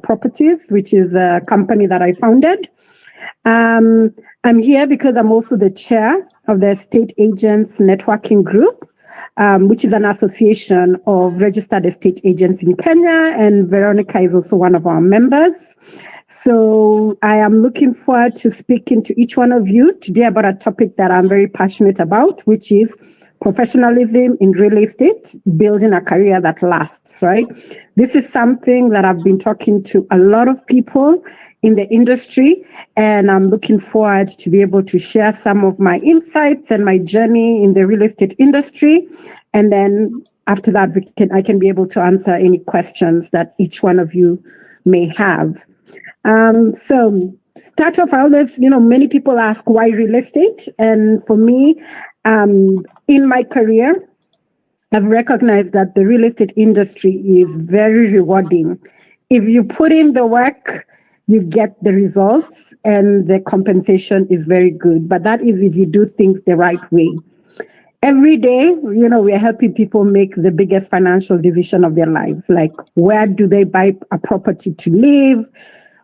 Properties, which is a company that I founded. I'm here because I'm also the chair of the Estate Agents Networking Group, which is an association of registered estate agents in Kenya, and Veronica is also one of our members. So I am looking forward to speaking to each one of you today about a topic that I'm very passionate about, which is professionalism in real estate, building a career that lasts, right? This is something that I've been talking to a lot of people in the industry, and I'm looking forward to be able to share some of my insights and my journey in the real estate industry. And then after that, I can be able to answer any questions that each one of you may have. So start off, I always, many people ask why real estate? And for me, in my career, I've recognized that the real estate industry is very rewarding. If you put in the work, you get the results and the compensation is very good. But that is if you do things the right way. Every day, we're helping people make the biggest financial decision of their lives. Like, where do they buy a property to live?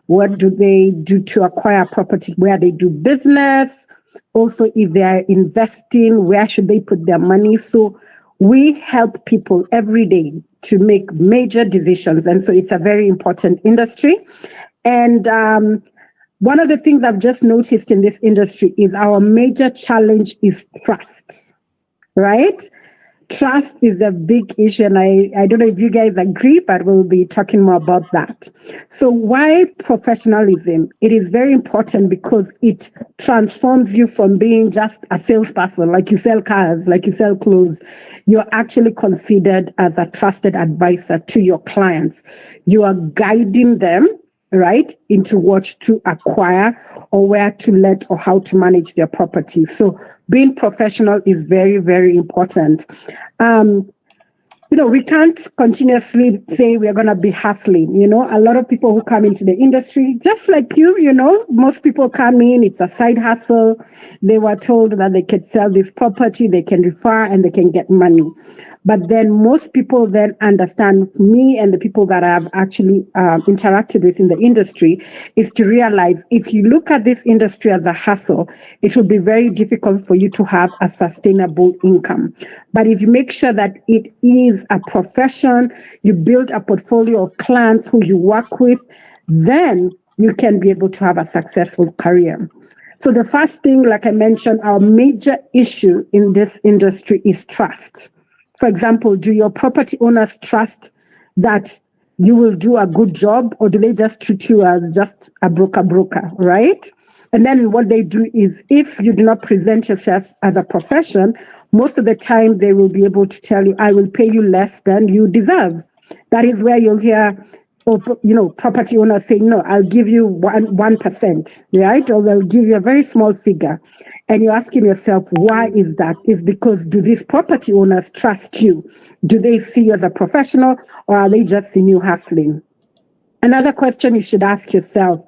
What do they do to acquire a property where they do business? Also, if they are investing, where should they put their money? So we help people every day to make major decisions. And so it's a very important industry. And one of the things I've just noticed in this industry is our major challenge is trust, right? Trust is a big issue, and I don't know if you guys agree, but we'll be talking more about that. So why professionalism? It is very important because it transforms you from being just a salesperson, like you sell cars, like you sell clothes. You're actually considered as a trusted advisor to your clients. You are guiding them, right, into what to acquire or where to let or how to manage their property. So being professional is very, very important. We can't continuously say we're going to be hustling. A lot of people who come into the industry, just like most people come in, it's a side hustle. They were told that they could sell this property, they can refer, and they can get money. But then most people then understand, me and the people that I've actually interacted with in the industry, is to realize if you look at this industry as a hustle, it will be very difficult for you to have a sustainable income. But if you make sure that it is a profession, you build a portfolio of clients who you work with, then you can be able to have a successful career. So the first thing, like I mentioned, our major issue in this industry is trust. For example, do your property owners trust that you will do a good job, or do they just treat you as just a broker, right? And then what they do is, if you do not present yourself as a profession, most of the time they will be able to tell you, I will pay you less than you deserve. That is where you'll hear, property owners say, no, I'll give you 1%, right? Or they'll give you a very small figure. And you're asking yourself, why is that? It's because, do these property owners trust you? Do they see you as a professional, or are they just seeing you hustling? Another question you should ask yourself,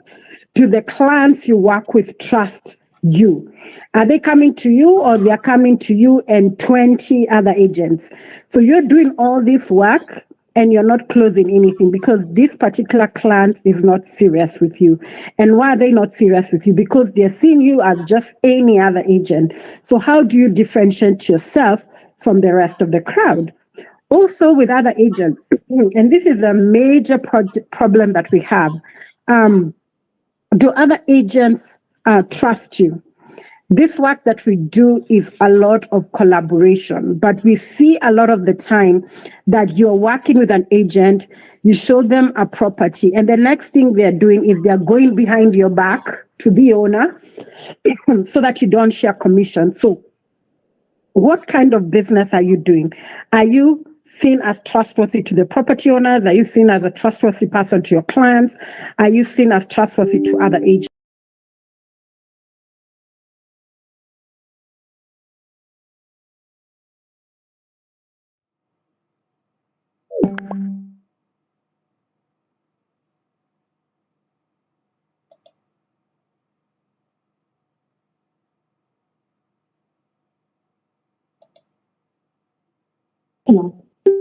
do the clients you work with trust you? Are they coming to you, or they're coming to you and 20 other agents? So you're doing all this work and you're not closing anything because this particular client is not serious with you. And why are they not serious with you? Because they're seeing you as just any other agent. So how do you differentiate yourself from the rest of the crowd? Also with other agents, and this is a major problem that we have, do other agents trust you? This work that we do is a lot of collaboration, but we see a lot of the time that you're working with an agent, you show them a property, and the next thing they're doing is they're going behind your back to the owner so that you don't share commission. So what kind of business are you doing? Are you seen as trustworthy to the property owners? Are you seen as a trustworthy person to your clients? Are you seen as trustworthy to other agents?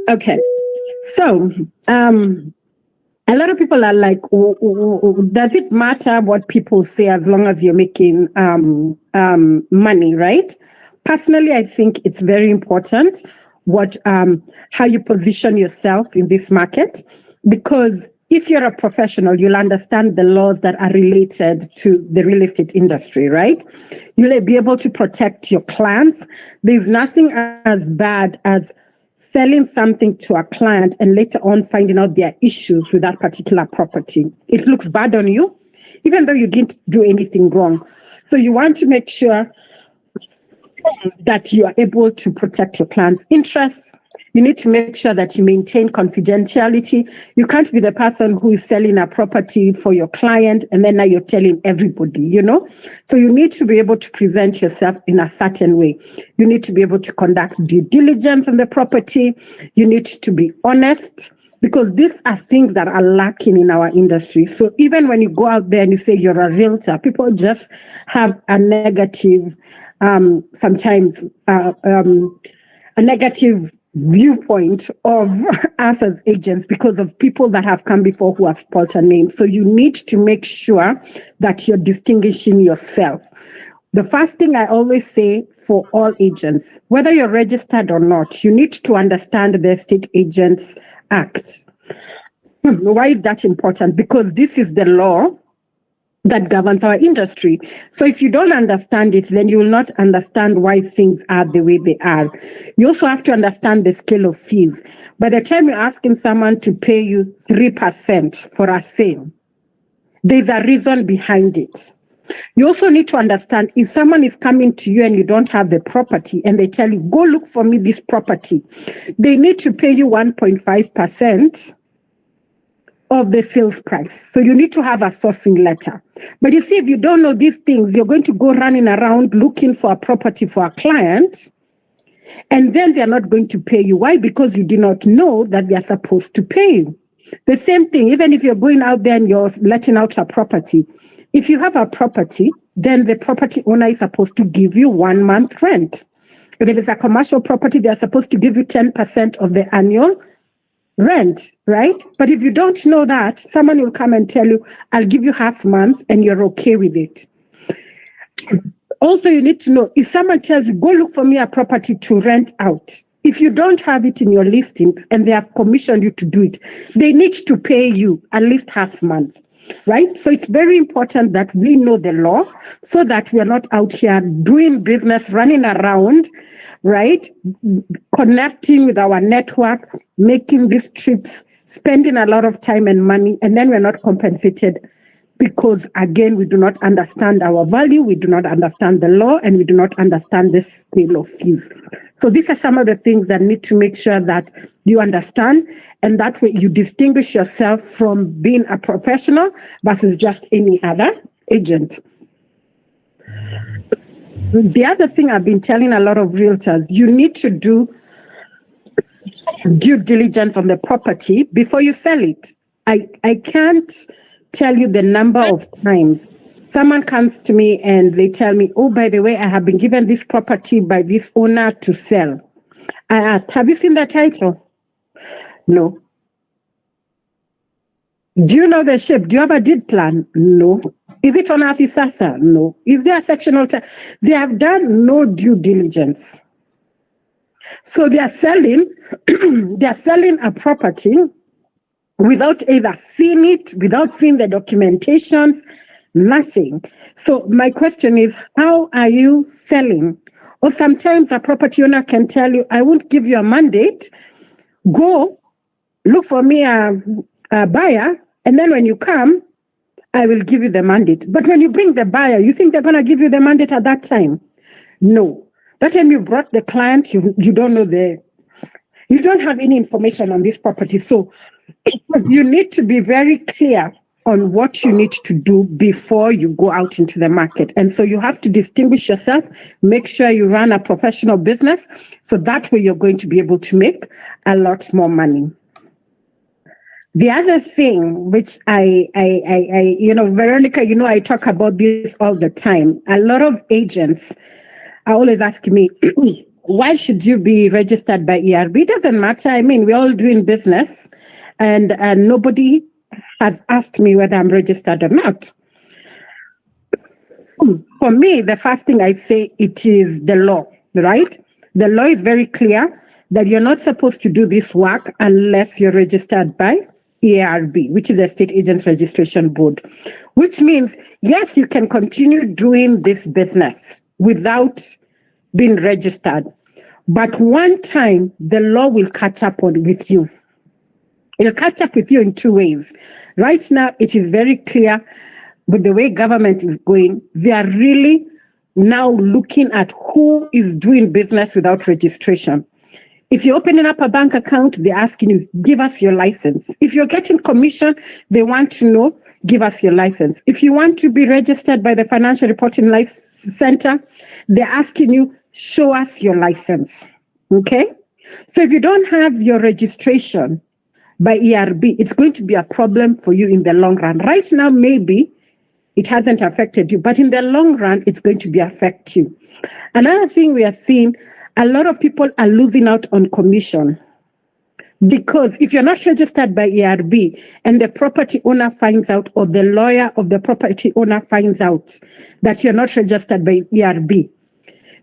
Okay, so I A lot of people are like, does it matter what people say as long as you're making money, right? Personally, I think it's very important how you position yourself in this market, because if you're a professional, you'll understand the laws that are related to the real estate industry, right? You'll be able to protect your clients. There's nothing as bad as selling something to a client and later on finding out there are issues with that particular property. It looks bad on you, even though you didn't do anything wrong. So you want to make sure that you are able to protect your client's interests. You need to make sure that you maintain confidentiality. You can't be the person who is selling a property for your client and then now you're telling everybody, So you need to be able to present yourself in a certain way. You need to be able to conduct due diligence on the property. You need to be honest, because these are things that are lacking in our industry. So even when you go out there and you say you're a realtor, people just have a negative, sometimes a negative viewpoint of us as agents because of people that have come before who have spoiled a name. So you need to make sure that you're distinguishing yourself. The first thing I always say for all agents, whether you're registered or not, you need to understand the Estate Agents Act. Why is that important? Because this is the law that governs our industry. So if you don't understand it, then you will not understand why things are the way they are. You also have to understand the scale of fees. By the time you're asking someone to pay you 3% for a sale, there's a reason behind it. You also need to understand if someone is coming to you and you don't have the property and they tell you, go look for me this property, they need to pay you 1.5% of the sales price. So you need to have a sourcing letter. But you see, if you don't know these things, you're going to go running around looking for a property for a client, and then they're not going to pay you. Why? Because you did not know that they're supposed to pay you. The same thing, even if you're going out there and you're letting out a property, if you have a property, then the property owner is supposed to give you 1 month rent. If it is a commercial property, they're supposed to give you 10% of the annual rent, right? But if you don't know that, someone will come and tell you, I'll give you half month and you're okay with it. Also, you need to know, if someone tells you, go look for me a property to rent out, if you don't have it in your listings and they have commissioned you to do it, they need to pay you at least half month, right? So it's very important that we know the law so that we are not out here doing business, running around, right? Connecting with our network, making these trips, spending a lot of time and money, and then we're not compensated because, again, we do not understand our value, we do not understand the law, and we do not understand the scale of fees. So these are some of the things that need to make sure that you understand, and that way you distinguish yourself from being a professional versus just any other agent. The other thing I've been telling a lot of realtors, you need to do due diligence on the property before you sell it. I can't tell you the number of times someone comes to me and they tell me, oh, by the way, I have been given this property by this owner to sell. I asked, have you seen the title? No. Do you know the shape? Do you have a deed plan? No. Is it on Afisasa? No. Is there a sectional? They have done no due diligence. So they are selling a property without either seeing it, without seeing the documentations, nothing. So my question is, how are you selling? Or sometimes a property owner can tell you, I won't give you a mandate. Go look for me a buyer, and then when you come, I will give you the mandate. But when you bring the buyer, you think they're going to give you the mandate at that time? No. That time you brought the client, you don't know you don't have any information on this property. So you need to be very clear on what you need to do before you go out into the market. And so you have to distinguish yourself, make sure you run a professional business, so that way you're going to be able to make a lot more money. The other thing, which Veronica, I talk about this all the time. A lot of agents are always asking me, why should you be registered by ERB? It doesn't matter. I mean, we're all doing business, and nobody has asked me whether I'm registered or not. For me, the first thing I say, it is the law, right? The law is very clear that you're not supposed to do this work unless you're registered by EARB, which is a State Agents Registration Board, which means, yes, you can continue doing this business without being registered. But one time, the law will catch up with you. It'll catch up with you in two ways. Right now, it is very clear with the way government is going, they are really now looking at who is doing business without registration. If you're opening up a bank account, they're asking you, give us your license. If you're getting commission, they want to know, give us your license. If you want to be registered by the Financial Reporting Center, they're asking you, show us your license. Okay? So if you don't have your registration by ERB, it's going to be a problem for you in the long run. Right now, maybe it hasn't affected you, but in the long run, it's going to affect you. Another thing we are seeing, a lot of people are losing out on commission because if you're not registered by ERB and the property owner finds out, or the lawyer of the property owner finds out that you're not registered by ERB,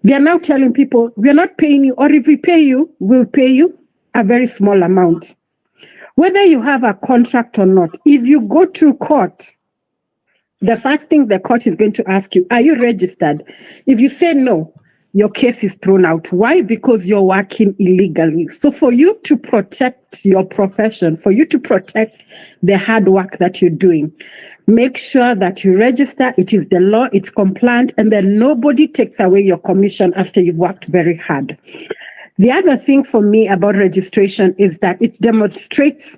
they are now telling people, we're not paying you, or if we pay you, we'll pay you a very small amount. Whether you have a contract or not, if you go to court, the first thing the court is going to ask you, are you registered? If you say no, your case is thrown out. Why? Because you're working illegally. So for you to protect your profession, for you to protect the hard work that you're doing, make sure that you register. It is the law, it's compliant, and then nobody takes away your commission after you've worked very hard. The other thing for me about registration is that it demonstrates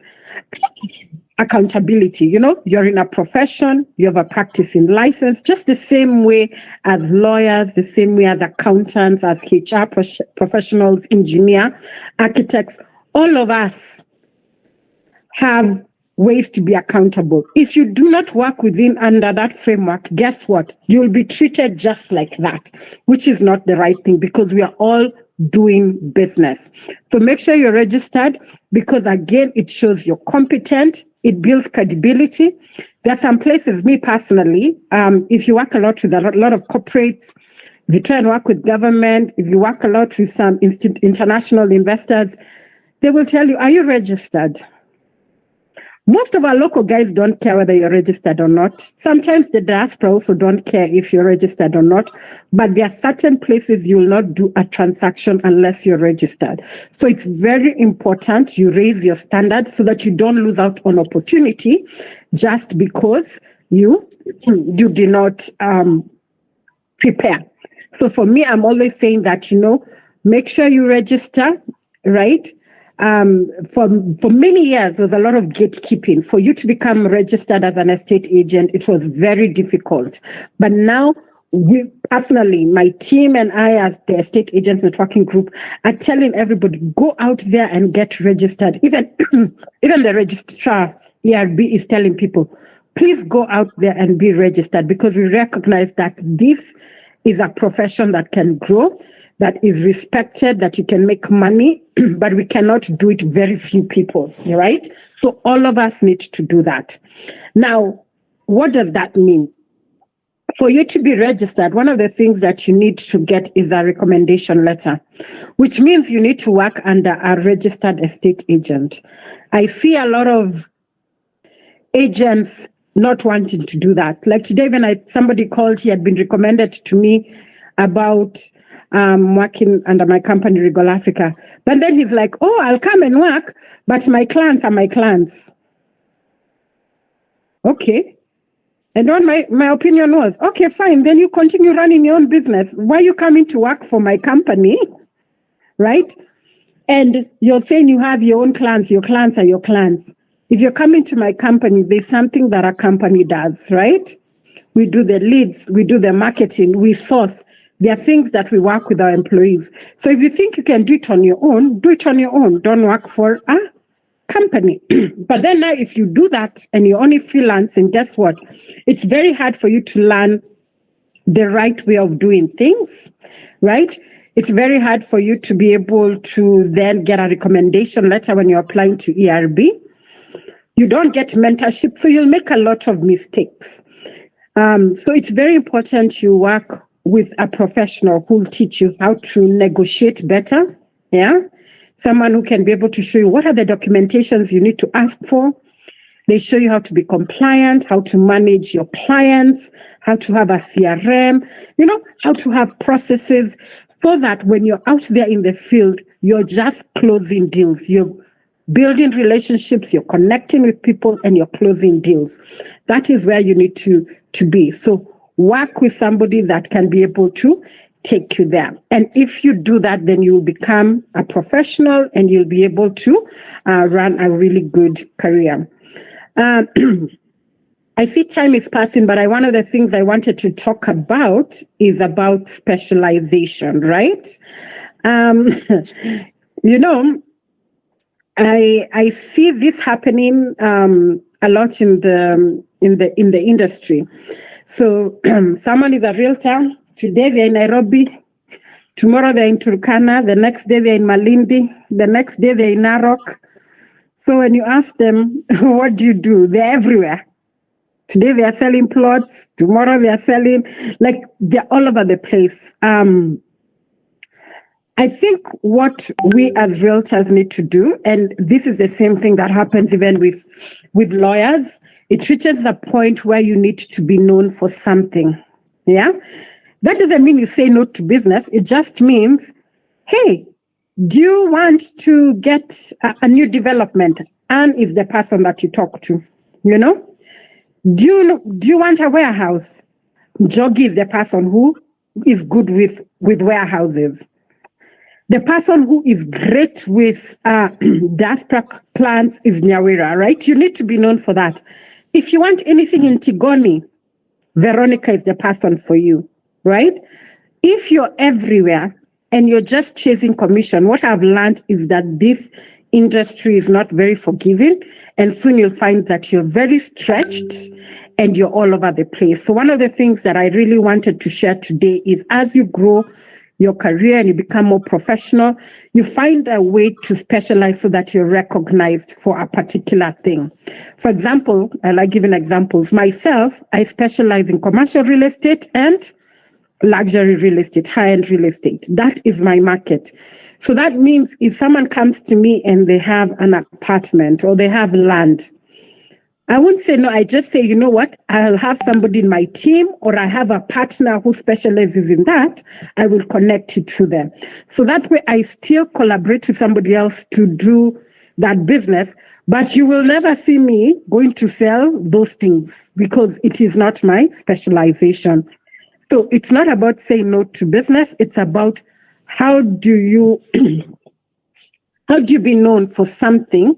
accountability. You know, you're in a profession, you have a practicing license, just the same way as lawyers, the same way as accountants, as HR professionals, engineer, architects. All of us have ways to be accountable. If you do not work under that framework, guess what? You'll be treated just like that, which is not the right thing, because we are all doing business. So make sure you're registered, because again, it shows you're competent. It builds credibility. There are some places, me personally, if you work a lot with a lot of corporates, if you try and work with government, if you work a lot with some international investors, they will tell you, are you registered? Most of our local guys don't care whether you're registered or not. Sometimes the diaspora also don't care if you're registered or not, but there are certain places you will not do a transaction unless you're registered. So it's very important you raise your standards so that you don't lose out on opportunity just because you did not prepare. So for me, I'm always saying that, make sure you register, right? For many years, there was a lot of gatekeeping. For you to become registered as an estate agent, it was very difficult. But now, we personally, my team and I, as the Estate Agents Networking Group, are telling everybody, go out there and get registered. Even the registrar, ERB, is telling people, please go out there and be registered, because we recognize that this is a profession that can grow, that is respected, that you can make money, but we cannot do it very few people, right? So all of us need to do that. Now, what does that mean? For you to be registered, one of the things that you need to get is a recommendation letter, which means you need to work under a registered estate agent. I see a lot of agents not wanting to do that. Like today, when somebody called, he had been recommended to me about working under my company, Regal Africa. But then he's like, oh, I'll come and work, but my clients are my clients. Okay. And then my opinion was, okay, fine. Then you continue running your own business. Why are you coming to work for my company? Right? And you're saying you have your own clients. Your clients are your clients. If you're coming to my company, there's something that a company does, right? We do the leads, we do the marketing, we source. There are things that we work with our employees. So if you think you can do it on your own, do it on your own. Don't work for a company. But then now, if you do that and you're only freelancing, guess what? It's very hard for you to learn the right way of doing things, right? It's very hard for you to be able to then get a recommendation letter when you're applying to ERB. You don't get mentorship, so you'll make a lot of mistakes. So it's very important you work with a professional who will teach you how to negotiate better. Yeah. Someone who can be able to show you what are the documentations you need to ask for. They show you how to be compliant, how to manage your clients, how to have a CRM, how to have processes so that when you're out there in the field, you're just closing deals. You're building relationships, you're connecting with people, and you're closing deals. That is where you need to be. So work with somebody that can be able to take you there. And if you do that, then you will become a professional and you'll be able to run a really good career. I see time is passing, but one of the things I wanted to talk about is about specialization, right? I see this happening a lot in the industry. So someone is a realtor. Today they're in Nairobi. Tomorrow they're in Turkana. The next day they're in Malindi. The next day they're in Narok. So when you ask them, what do you do? They're everywhere. Today they are selling plots. Tomorrow they are selling, they're all over the place. I think what we as realtors need to do, and this is the same thing that happens even with lawyers, it reaches a point where you need to be known for something. Yeah. That doesn't mean you say no to business. It just means, hey, do you want to get a new development? Anne is the person that you talk to, Do you want a warehouse? Jogi is the person who is good with warehouses. The person who is great with diaspora plants is Nyawira, right? You need to be known for that. If you want anything in Tigoni, Veronica is the person for you, right? If you're everywhere and you're just chasing commission, what I've learned is that this industry is not very forgiving, and soon you'll find that you're very stretched and you're all over the place. So one of the things that I really wanted to share today is as you grow your career and you become more professional, you find a way to specialize so that you're recognized for a particular thing. For example, I like giving examples. Myself, I specialize in commercial real estate and luxury real estate, high-end real estate. That is my market. So that means if someone comes to me and they have an apartment or they have land, I wouldn't say no. I just say, you know what? I'll have somebody in my team or I have a partner who specializes in that. I will connect you to them. So that way I still collaborate with somebody else to do that business, but you will never see me going to sell those things because it is not my specialization. So it's not about saying no to business. It's about how do you be known for something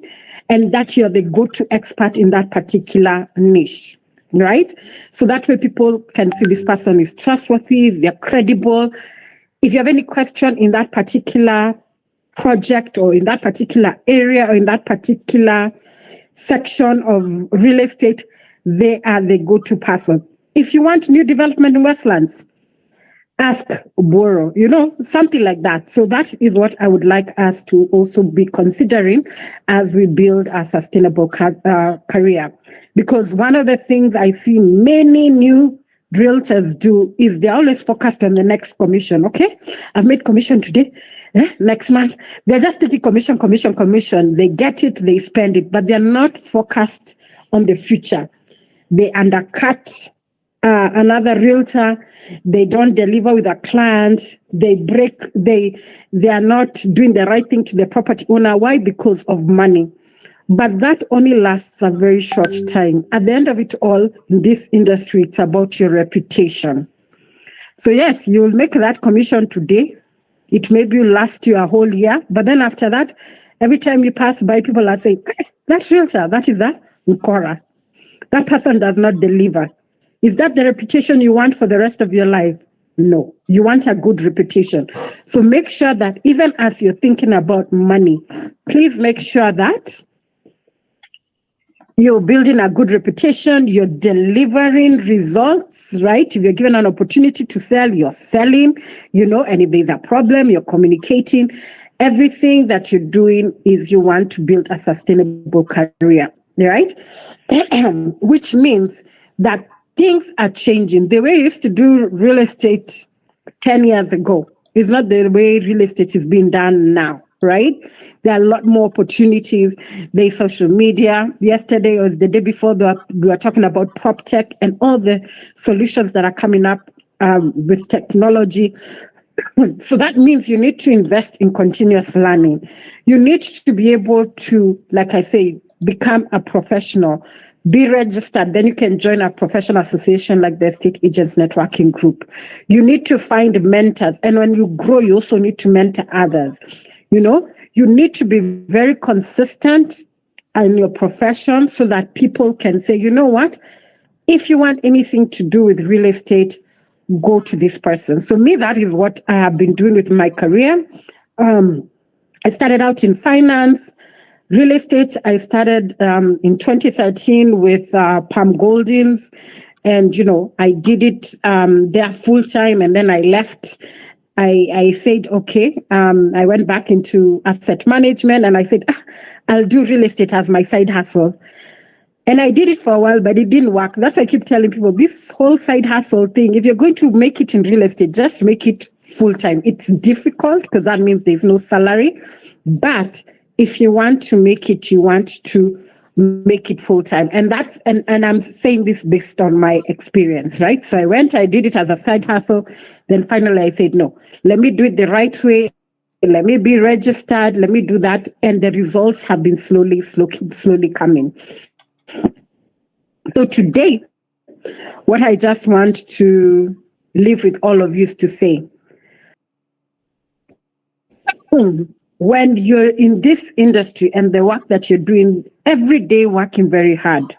and that you're the go-to expert in that particular niche, right? So that way people can see this person is trustworthy, they're credible. If you have any question in that particular project or in that particular area or in that particular section of real estate, they are the go-to person. If you want new development in Westlands, ask Boro, something like that. So that is what I would like us to also be considering as we build a sustainable career. Because one of the things I see many new realtors do is they're always focused on the next commission. Okay, I've made commission today. Next month, they're just taking commission. They get it, they spend it, but they're not focused on the future. They undercut another realtor, they don't deliver with a client, they are not doing the right thing to the property owner. Why? Because of money. But that only lasts a very short time. At the end of it all, in this industry, it's about your reputation. So yes, you'll make that commission today. It maybe will last you a whole year. But then after that, every time you pass by, people are saying, that realtor, that is a Nkora. That person does not deliver. Is that the reputation you want for the rest of your life? No, you want a good reputation. So make sure that even as you're thinking about money, please make sure that you're building a good reputation, you're delivering results, right? If you're given an opportunity to sell, you're selling, and if there's a problem, you're communicating. Everything that you're doing is you want to build a sustainable career. right? Which means that things are changing. The way you used to do real estate 10 years ago is not the way real estate is being done now, right? There are a lot more opportunities. There's social media. Yesterday or the day before, we were talking about prop tech and all the solutions that are coming up with technology. So that means you need to invest in continuous learning. You need to be able to, like I say, become a professional, be registered. Then you can join a professional association like the Estate Agents Networking Group. You need to find mentors. And when you grow, you also need to mentor others. You know, you need to be very consistent in your profession so that people can say, you know what, if you want anything to do with real estate, go to this person. So me, that is what I have been doing with my career. I started out in finance, real estate. I started in 2013 with Palm Goldings, and I did it there full time, and then I left. I said, okay. I went back into asset management, and I said, I'll do real estate as my side hustle. And I did it for a while, but it didn't work. That's why I keep telling people, this whole side hustle thing, if you're going to make it in real estate, just make it full time. It's difficult because that means there's no salary. But if you want to make it, you want to make it full time. And that's and I'm saying this based on my experience, right? So I did it as a side hustle. Then finally I said, no, let me do it the right way. Let me be registered. Let me do that. And the results have been slowly coming. So today, what I just want to leave with all of you is to say, when you're in this industry and the work that you're doing every day, working very hard,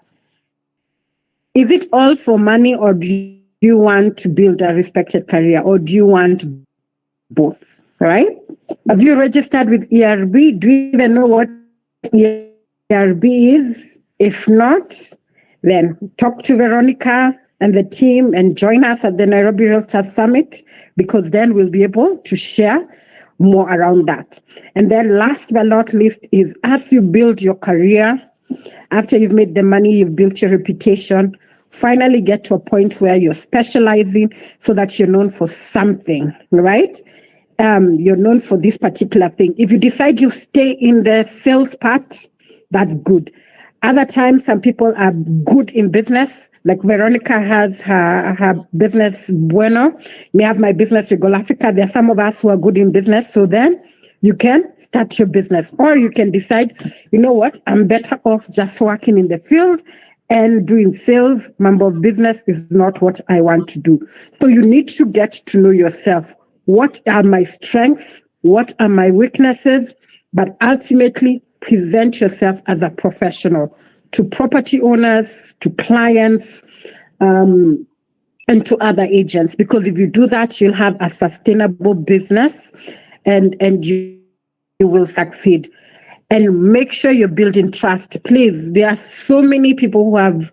is it all for money, or do you want to build a respected career, or do you want both, right? Have you registered with ERB? Do you even know what ERB is? If not, then talk to Veronica and the team and join us at the Nairobi Realtors Summit, because then we'll be able to share more around that. And then last but not least is, as you build your career, after you've made the money, you've built your reputation, finally get to a point where you're specializing so that you're known for something, right? You're known for this particular thing. If you decide you stay in the sales part, that's good. Other times, some people are good in business, like Veronica has her business Bueno. Me have my business Regal Africa. There are some of us who are good in business. So then you can start your business, or you can decide, you know what, I'm better off just working in the field and doing sales. Mambo business is not what I want to do. So you need to get to know yourself. What are my strengths? What are my weaknesses? But ultimately, present yourself as a professional to property owners, to clients, and to other agents. Because if you do that, you'll have a sustainable business, and you will succeed. And make sure you're building trust. Please, there are so many people who have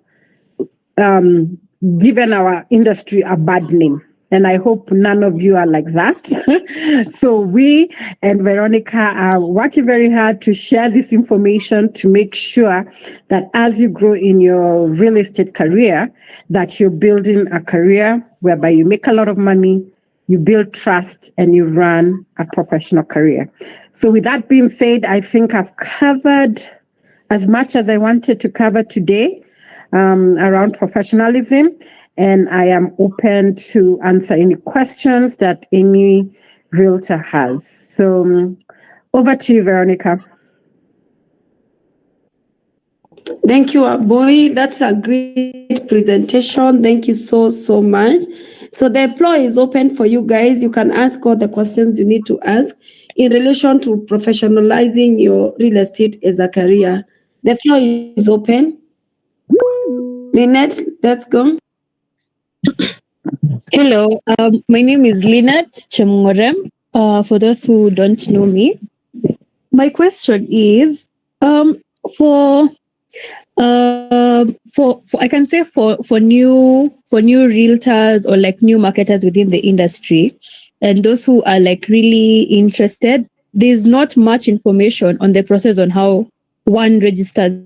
given our industry a bad name. And I hope none of you are like that. So we and Veronica are working very hard to share this information to make sure that as you grow in your real estate career, that you're building a career whereby you make a lot of money, you build trust, and you run a professional career. So with that being said, I think I've covered as much as I wanted to cover today around professionalism. And I am open to answer any questions that any realtor has. So over to you, Veronica. Thank you, Boy. That's a great presentation. Thank you so much. So the floor is open for you guys. You can ask all the questions you need to ask in relation to professionalizing your real estate as a career. The floor is open. Lynette, let's go. Hello, my name is Lynette Chemngorem. For those who don't know me, my question is for I can say for new realtors or like new marketers within the industry, and those who are like really interested. There's not much information on the process on how one registers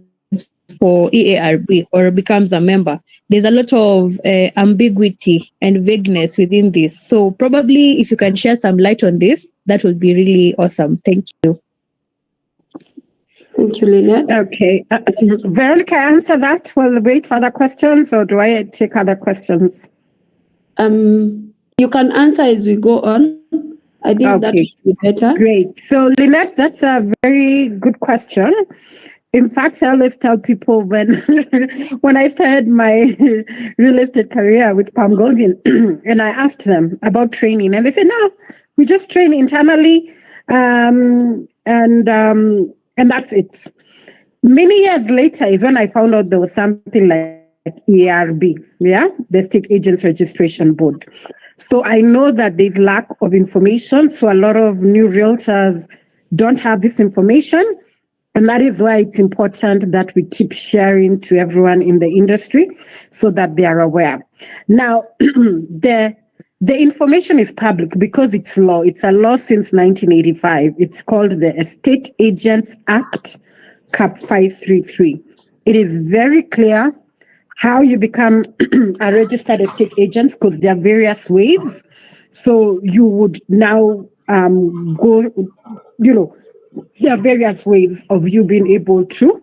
for EARB or becomes a member, there's a lot of ambiguity and vagueness within this. So probably if you can share some light on this, that would be really awesome. Thank you. Thank you, Lynette. Okay. Veronica, answer that. We'll wait for other questions, or do I take other questions? You can answer as we go on. I think that would be better. Great. So, Lynette, that's a very good question. In fact, I always tell people when when I started my real estate career with Palm Golden, and I asked them about training, and they said, "No, we just train internally, and that's it." Many years later is when I found out there was something like ERB, the State Agents Registration Board. So I know that there's lack of information. So a lot of new realtors don't have this information. And that is why it's important that we keep sharing to everyone in the industry so that they are aware. Now, the information is public because it's law. It's a law since 1985. It's called the Estate Agents Act, Cap 533. It is very clear how you become a registered estate agent, because there are various ways. So you would now go, there are various ways of you being able to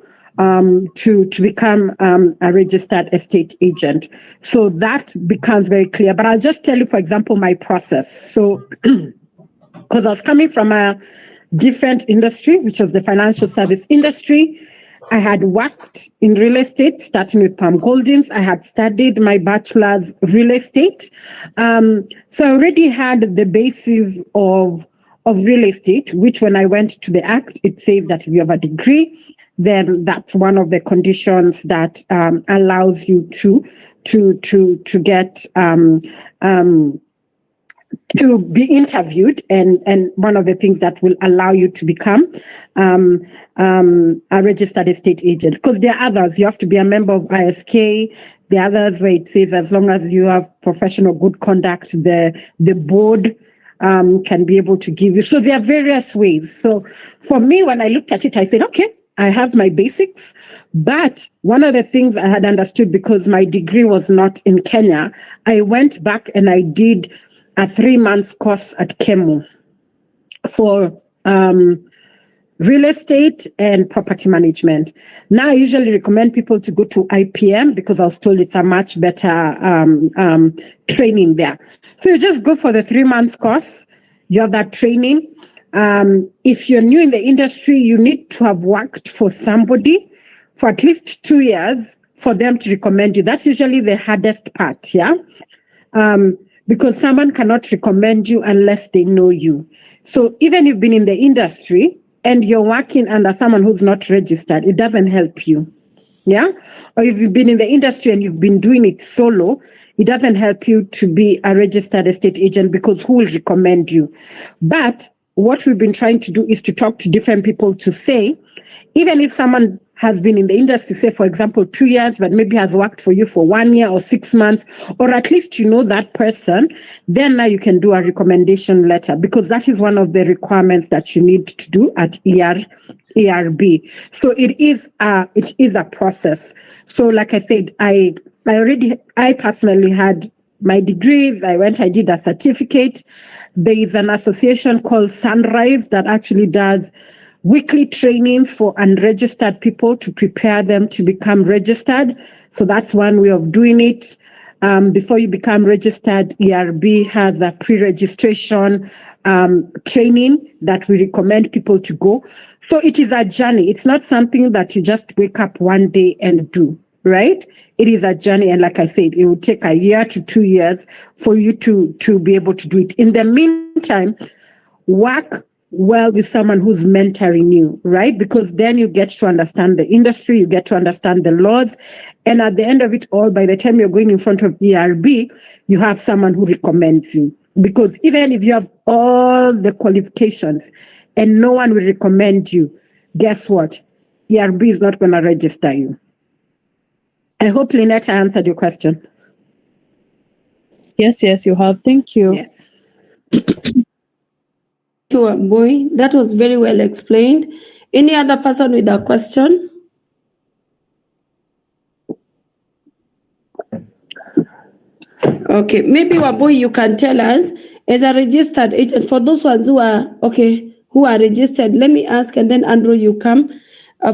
become a registered estate agent. So that becomes very clear. But I'll just tell you, for example, my process. So, because I was coming from a different industry, which was the financial service industry, I had worked in real estate, starting with Palm Goldens. I had studied my bachelor's real estate. So I already had the basis of real estate, which when I went to the Act, it says that if you have a degree, then that's one of the conditions that allows you to get to be interviewed, and one of the things that will allow you to become a registered estate agent. Because there are others, you have to be a member of ISK. The others where it says as long as you have professional good conduct, the board can be able to give you. So there are various ways. So for me, when I looked at it, I said, okay, I have my basics. But one of the things I had understood, because my degree was not in Kenya, I went back and I did a 3-month course at Kemu for real estate and property management. Now, I usually recommend people to go to IPM because I was told it's a much better training there. So you just go for the 3-month course. You have that training. If you're new in the industry, you need to have worked for somebody for at least 2 years for them to recommend you. That's usually the hardest part, because someone cannot recommend you unless they know you. So even if you've been in the industry and you're working under someone who's not registered, it doesn't help you. Or if you've been in the industry and you've been doing it solo, it doesn't help you to be a registered estate agent, because who will recommend you? But what we've been trying to do is to talk to different people to say, even if someone has been in the industry, say, for example, 2 years, but maybe has worked for you for 1 year or 6 months, or at least you know that person, then now you can do a recommendation letter, because that is one of the requirements that you need to do at ERB. So it is a process. So like I said, I personally had my degrees. I did a certificate. There is an association called Sunrise that actually does weekly trainings for unregistered people to prepare them to become registered. So that's one way of doing it. Before you become registered, ERB has a pre-registration training that we recommend people to go. So it is a journey. It's not something that you just wake up one day and do, right? It is a journey. And like I said, it will take 1 year to 2 years for you to be able to do it. In the meantime, work well with someone who's mentoring you, right? Because then you get to understand the industry, you get to understand the laws. And at the end of it all, by the time you're going in front of ERB, you have someone who recommends you. Because even if you have all the qualifications and no one will recommend you, guess what? ERB is not going to register you. I hope, Lynette, I answered your question. Yes, you have. Thank you. Yes. Boy, that was very well explained. Any other person with a question? Okay, maybe Wambui, you can tell us as a registered agent for those ones who are registered. Let me ask, and then Andrew, you come.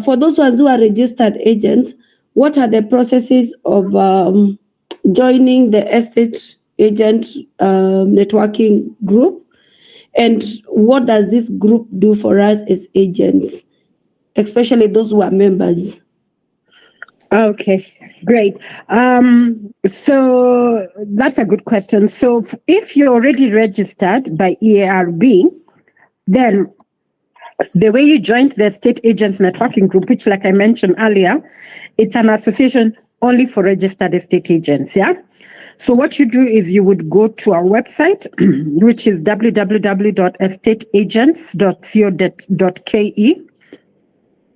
For those ones who are registered agents, what are the processes of joining the estate agent networking group, and what does this group do for us as agents, especially those who are members? Okay, great. So that's a good question. So if you're already registered by EARB, then the way you joined the State Agents Networking Group, which, like I mentioned earlier, it's an association only for registered estate agents, yeah? So what you do is you would go to our website, which is www.estateagents.co.ke.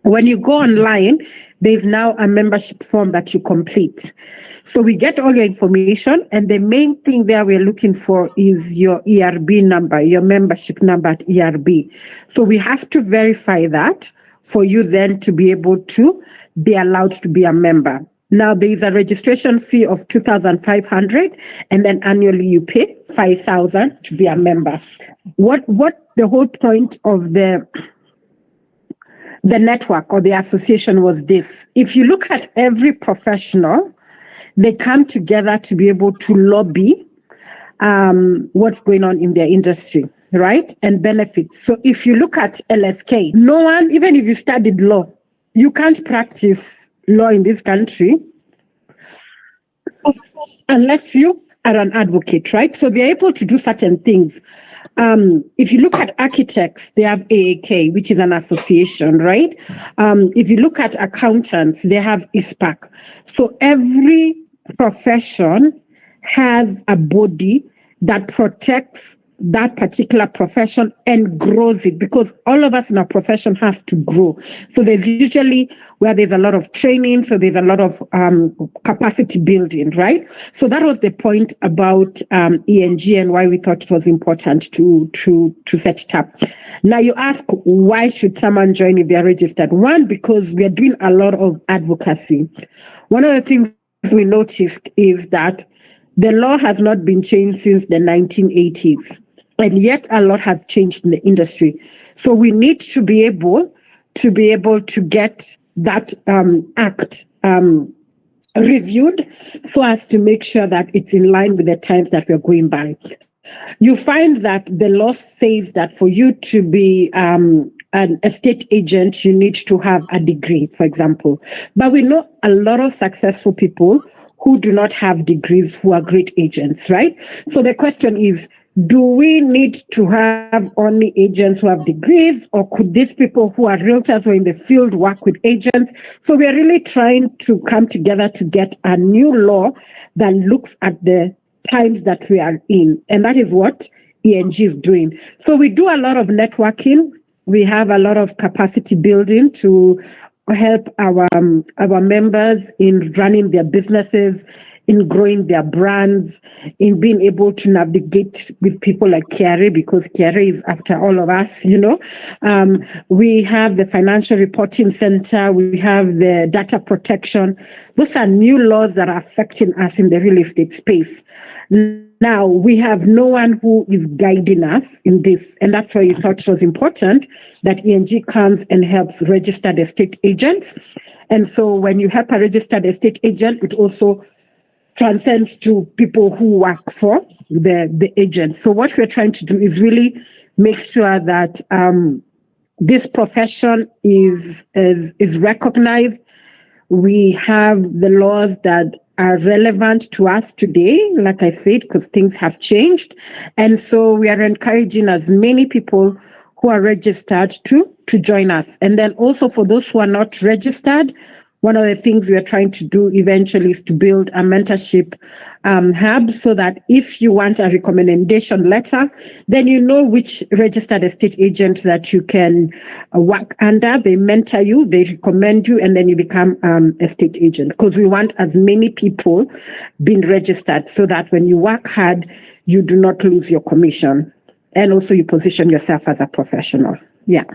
When you go online, there's now a membership form that you complete. So we get all your information, and the main thing there we're looking for is your ERB number, your membership number at ERB. So we have to verify that for you then to be able to be allowed to be a member. Now, there is a registration fee of 2,500, and then annually you pay 5,000 to be a member. What the whole point of the network or the association was this. If you look at every professional, they come together to be able to lobby what's going on in their industry, right? And benefits. So if you look at LSK, no one, even if you studied law, you can't practice law in this country unless you are an advocate, right? So they're able to do certain things. If you look at architects, they have AAK, which is an association, right? If you look at accountants, they have ISPAC. So every profession has a body that protects that particular profession and grows it, because all of us in our profession have to grow. So there's usually where there's a lot of training, so there's a lot of capacity building, right? So that was the point about ENG and why we thought it was important to set it up. Now you ask, why should someone join if they're registered? One, because we are doing a lot of advocacy. One of the things we noticed is that the law has not been changed since the 1980s. And yet a lot has changed in the industry. So we need to be able to get that act reviewed so as to make sure that it's in line with the times that we're going by. You find that the law says that for you to be an estate agent, you need to have a degree, for example. But we know a lot of successful people who do not have degrees who are great agents, right? So the question is, do we need to have only agents who have degrees, or could these people who are realtors or in the field work with agents? So we are really trying to come together to get a new law that looks at the times that we are in. And that is what ENG is doing. So we do a lot of networking. We have a lot of capacity building to help our members in running their businesses, in growing their brands, in being able to navigate with people like Kiare, because Kiare is after all of us, you know. We have the Financial Reporting Center, we have the data protection. Those are new laws that are affecting us in the real estate space. Now, we have no one who is guiding us in this, and that's why we thought it was important that ENG comes and helps registered estate agents. And so when you help a registered estate agent, it also transcends to people who work for the agents. So what we're trying to do is really make sure that this profession is recognized. We have the laws that are relevant to us today, like I said, because things have changed. And so we are encouraging as many people who are registered to join us. And then also for those who are not registered, one of the things we are trying to do eventually is to build a mentorship hub, so that if you want a recommendation letter, then you know which registered estate agent that you can work under. They mentor you, they recommend you, and then you become estate agent. Because we want as many people being registered so that when you work hard, you do not lose your commission. And also you position yourself as a professional. Yeah.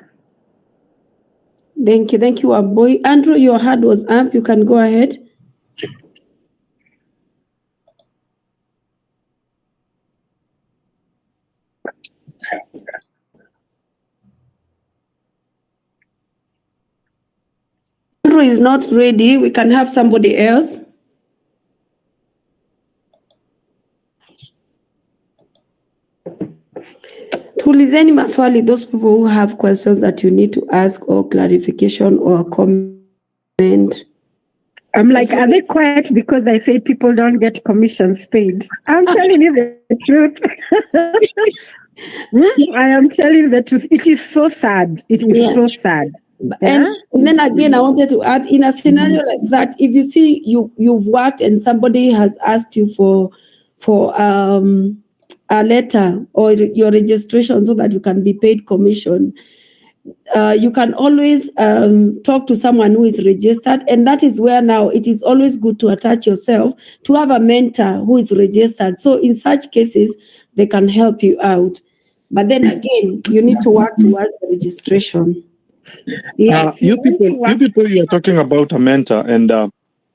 Thank you, Wambui. Andrew, your hand was up. You can go ahead. Andrew is not ready. We can have somebody else. Tulizeni maswali, those people who have questions that you need to ask or clarification or comment. I'm like, are they quiet because I say people don't get commissions paid? I'm telling you the truth. I am telling you the truth. It is so sad. It is so sad. And then again, I wanted to add, in a scenario like that, if you see you've worked and somebody has asked you for a letter or your registration so that you can be paid commission, you can always talk to someone who is registered, and that is where now it is always good to attach yourself to have a mentor who is registered. So in such cases, they can help you out. But then again, you need to work towards the registration. Yes, you people, you are talking about a mentor, and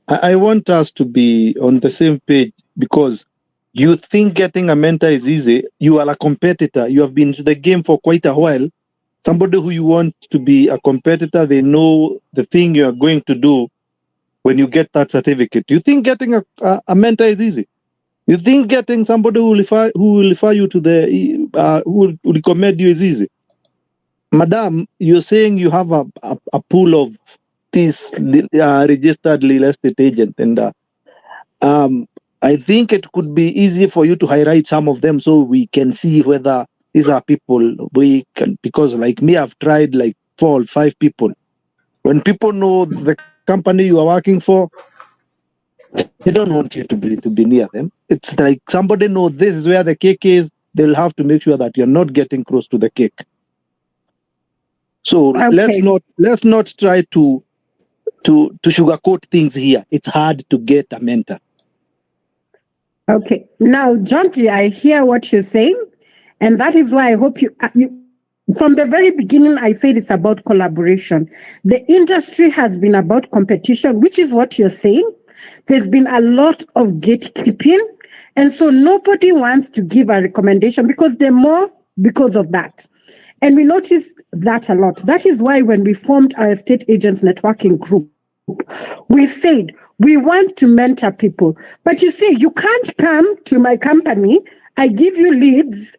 I want us to be on the same page, because you think getting a mentor is easy. You are a competitor. You have been to the game for quite a while. Somebody who you want to be a competitor, they know the thing you are going to do when you get that certificate. You think getting a mentor is easy? You think getting somebody who will refer you to the who will recommend you is easy? Madam, you're saying you have a pool of these registered real estate agents, and I think it could be easy for you to highlight some of them so we can see whether these are people we can, because like me, I've tried like 4 or 5 people. When people know the company you are working for, they don't want you to be near them. It's like somebody knows this is where the cake is, they'll have to make sure that you're not getting close to the cake. So let's not try to sugarcoat things here. It's hard to get a mentor. Okay. Now, Jonty, I hear what you're saying, and that is why I hope you from the very beginning, I said it's about collaboration. The industry has been about competition, which is what you're saying. There's been a lot of gatekeeping, and so nobody wants to give a recommendation because they're more because of that. And we noticed that a lot. That is why when we formed our estate agents networking group, we said we want to mentor people. But you see, you can't come to my company, I give you leads,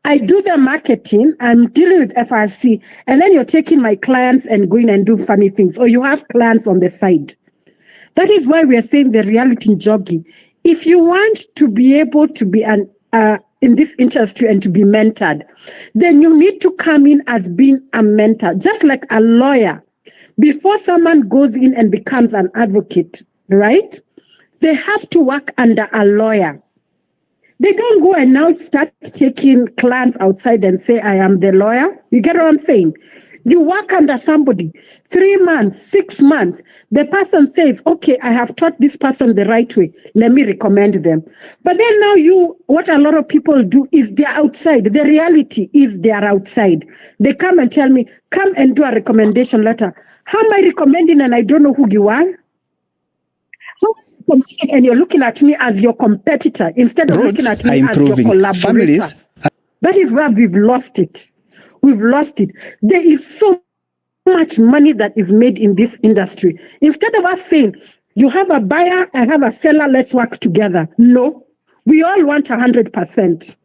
I do the marketing, I'm dealing with FRC, and then you're taking my clients and going and do funny things, or you have clients on the side. That is why we are saying the reality jockey. If you want to be able to be in this industry and to be mentored, then you need to come in as being a mentor, just like a lawyer. Before someone goes in and becomes an advocate, right? They have to work under a lawyer. They don't go and now start taking clients outside and say, I am the lawyer. You get what I'm saying? You work under somebody, 3 months, 6 months. The person says, okay, I have taught this person the right way. Let me recommend them. But then now what a lot of people do is they're outside. The reality is they are outside. They come and tell me, come and do a recommendation letter. How am I recommending and I don't know who you are? And you're looking at me as your competitor instead of looking at me as your collaborator. That is where we've lost it. We've lost it. There is so much money that is made in this industry. Instead of us saying, you have a buyer, I have a seller, let's work together. No, we all want 100%.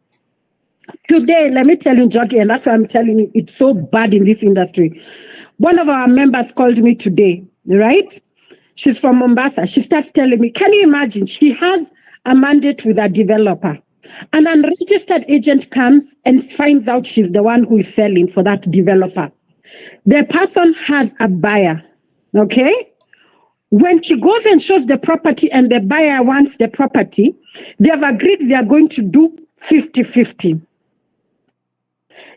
Today, let me tell you, Jogi, and that's why I'm telling you, it's so bad in this industry. One of our members called me today, right? She's from Mombasa. She starts telling me, can you imagine? She has a mandate with a developer. An unregistered agent comes and finds out she's the one who is selling for that developer. The person has a buyer, okay? When she goes and shows the property and the buyer wants the property, they have agreed they are going to do 50-50.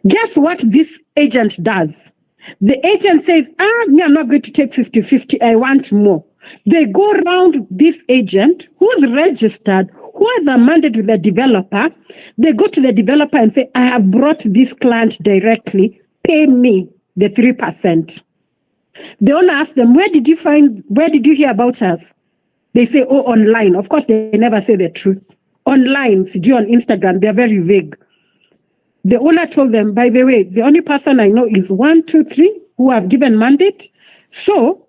Guess what this agent does? The agent says, me, I'm not going to take 50-50, I want more. They go around this agent who's registered, who has a mandate with the developer. They go to the developer and say, I have brought this client directly, pay me the 3%. The owner asks them, where did you hear about us? They say, oh, online. Of course, they never say the truth. Online, on Instagram, they're very vague. The owner told them, by the way, the only person I know is 1, 2, 3 who have given mandate. So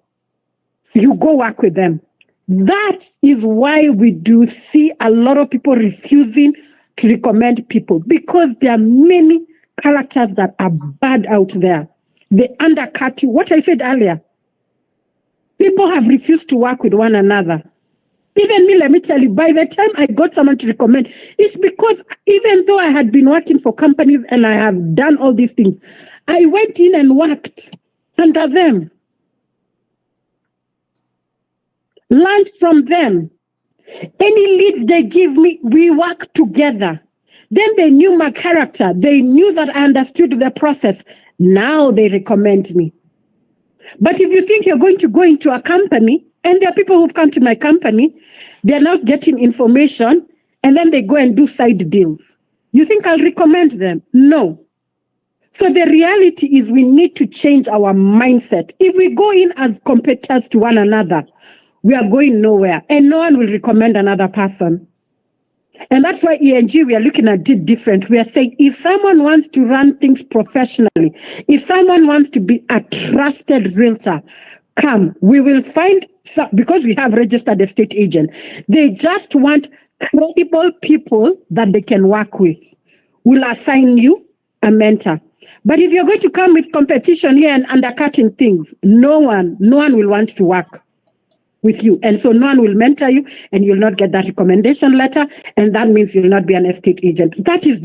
you go work with them. That is why we do see a lot of people refusing to recommend people, because there are many characters that are bad out there. They undercut you. What I said earlier, people have refused to work with one another. Even me, let me tell you, by the time I got someone to recommend, it's because even though I had been working for companies and I have done all these things, I went in and worked under them, learned from them. Any leads they give me, we work together. Then they knew my character. They knew that I understood the process. Now they recommend me. But if you think you're going to go into a company, and there are people who've come to my company, they're not getting information, and then they go and do side deals. You think I'll recommend them? No. So the reality is we need to change our mindset. If we go in as competitors to one another, we are going nowhere, and no one will recommend another person. And that's why ENG, we are looking at it different. We are saying if someone wants to run things professionally, if someone wants to be a trusted realtor, come. We will find, because we have registered estate agent, they just want credible people that they can work with. We'll assign you a mentor. But if you're going to come with competition here and undercutting things, no one will want to work with you. And so no one will mentor you, and you'll not get that recommendation letter. And that means you'll not be an estate agent. That is the